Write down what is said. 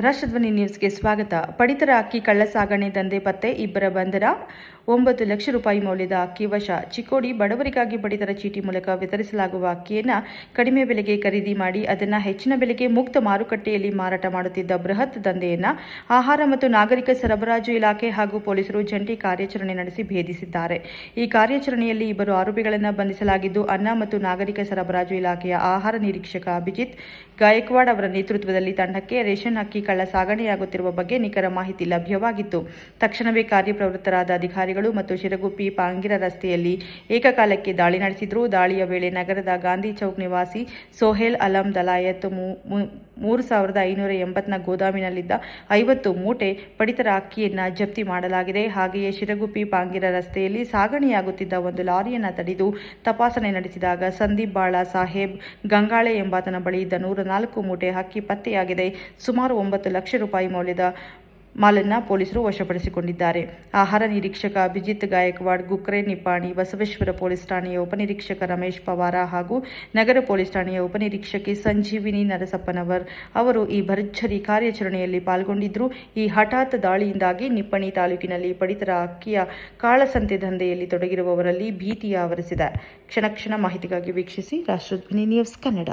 ರಾಷ್ಟ್ರಧ್ವನಿ ನ್ಯೂಸ್ಗೆ ಸ್ವಾಗತ. ಪಡಿತರ ಅಕ್ಕಿ ಕಳ್ಳಸಾಗಣೆ ದಂಧೆ ಪತ್ತೆ, ಇಬ್ಬರ ಬಂಧನ. 9 ಲಕ್ಷ ರೂಪಾಯಿ ಮೌಲ್ಯದ ಅಕ್ಕಿ ವಶ. ಚಿಕ್ಕೋಡಿ. ಬಡವರಿಗಾಗಿ ಪಡಿತರ ಚೀಟಿ ಮೂಲಕ ವಿತರಿಸಲಾಗುವ ಅಕ್ಕಿಯನ್ನು ಕಡಿಮೆ ಬೆಲೆಗೆ ಖರೀದಿ ಮಾಡಿ ಅದನ್ನು ಹೆಚ್ಚಿನ ಬೆಲೆಗೆ ಮುಕ್ತ ಮಾರುಕಟ್ಟೆಯಲ್ಲಿ ಮಾರಾಟ ಮಾಡುತ್ತಿದ್ದ ಬೃಹತ್ ದಂಧೆಯನ್ನು ಆಹಾರ ಮತ್ತು ನಾಗರಿಕ ಸರಬರಾಜು ಇಲಾಖೆ ಹಾಗೂ ಪೊಲೀಸರು ಜಂಟಿ ಕಾರ್ಯಾಚರಣೆ ನಡೆಸಿ ಭೇದಿಸಿದ್ದಾರೆ. ಈ ಕಾರ್ಯಾಚರಣೆಯಲ್ಲಿ ಇಬ್ಬರು ಆರೋಪಿಗಳನ್ನು ಬಂಧಿಸಲಾಗಿದ್ದು, ಅನ್ನ ಮತ್ತು ನಾಗರಿಕ ಸರಬರಾಜು ಇಲಾಖೆಯ ಆಹಾರ ನಿರೀಕ್ಷಕ ಅಭಿಜಿತ್ ಗಾಯಕ್ವಾಡ್ ಅವರ ನೇತೃತ್ವದಲ್ಲಿ ತಂಡಕ್ಕೆ ರೇಷನ್ ಅಕ್ಕಿ ಕಳ್ಳ ಸಾಗಣೆಯಾಗುತ್ತಿರುವ ಬಗ್ಗೆ ನಿಖರ ಮಾಹಿತಿ ಲಭ್ಯವಾಗಿತ್ತು. ತಕ್ಷಣವೇ ಕಾರ್ಯಪ್ರವೃತ್ತರಾದ ಅಧಿಕಾರಿಗಳು ಮತ್ತು ಶಿರಗುಪ್ಪಿ ಪಾಂಗಿರ ರಸ್ತೆಯಲ್ಲಿ ಏಕಕಾಲಕ್ಕೆ ದಾಳಿ ನಡೆಸಿದರು. ದಾಳಿಯ ವೇಳೆ ನಗರದ ಗಾಂಧಿ ಚೌಕ್ ನಿವಾಸಿ ಸೋಹೇಲ್ ಅಲಂ ದಲಾಯತ್ 3580ನ ಗೋದಾಮಿನಲ್ಲಿದ್ದ 50 ಮೂಟೆ ಪಡಿತರ ಅಕ್ಕಿಯನ್ನು ಜಪ್ತಿ ಮಾಡಲಾಗಿದೆ. ಹಾಗೆಯೇ ಶಿರಗುಪ್ಪಿ ಪಾಂಗಿರ ರಸ್ತೆಯಲ್ಲಿ ಸಾಗಣೆಯಾಗುತ್ತಿದ್ದ ಒಂದು ಲಾರಿಯನ್ನು ತಡೆದು ತಪಾಸಣೆ ನಡೆಸಿದಾಗ ಸಂದೀಪ್ ಬಾಳ ಸಾಹೇಬ್ ಗಂಗಾಳೆ ಎಂಬಾತನ ಬಳಿ ಇದ್ದ 104 ಮೂಟೆ ಅಕ್ಕಿ ಪತ್ತೆಯಾಗಿದೆ. ಸುಮಾರು 9 ಲಕ್ಷ ರೂಪಾಯಿ ಮೌಲ್ಯದ ಮಾಲನ್ನು ಪೊಲೀಸರು ವಶಪಡಿಸಿಕೊಂಡಿದ್ದಾರೆ. ಆಹಾರ ನಿರೀಕ್ಷಕ ಅಭಿಜಿತ್ ಗಾಯಕ್ವಾಡ್, ಗುಕ್ರೆ ನಿಪ್ಪಾಣಿ, ಬಸವೇಶ್ವರ ಪೊಲೀಸ್ ಠಾಣೆಯ ಉಪನಿರೀಕ್ಷಕ ರಮೇಶ್ ಪವಾರ ಹಾಗೂ ನಗರ ಪೊಲೀಸ್ ಠಾಣೆಯ ಉಪನಿರೀಕ್ಷಕಿ ಸಂಜೀವಿನಿ ನರಸಪ್ಪನವರ್ ಅವರು ಈ ಭರ್ಜರಿ ಕಾರ್ಯಾಚರಣೆಯಲ್ಲಿ ಪಾಲ್ಗೊಂಡಿದ್ದರು. ಈ ಹಠಾತ್ ದಾಳಿಯಿಂದಾಗಿ ನಿಪ್ಪಾಣಿ ತಾಲೂಕಿನಲ್ಲಿ ಪಡಿತರ ಅಕ್ಕಿಯ ಕಾಳಸಂತೆ ದಂಧೆಯಲ್ಲಿ ತೊಡಗಿರುವವರಲ್ಲಿ ಭೀತಿಯ ಆವರಿಸಿದೆ. ಕ್ಷಣ ಕ್ಷಣ ಮಾಹಿತಿಗಾಗಿ ವೀಕ್ಷಿಸಿ ರಾಷ್ಟ್ರಧ್ವನಿ ನ್ಯೂಸ್ ಕನ್ನಡ.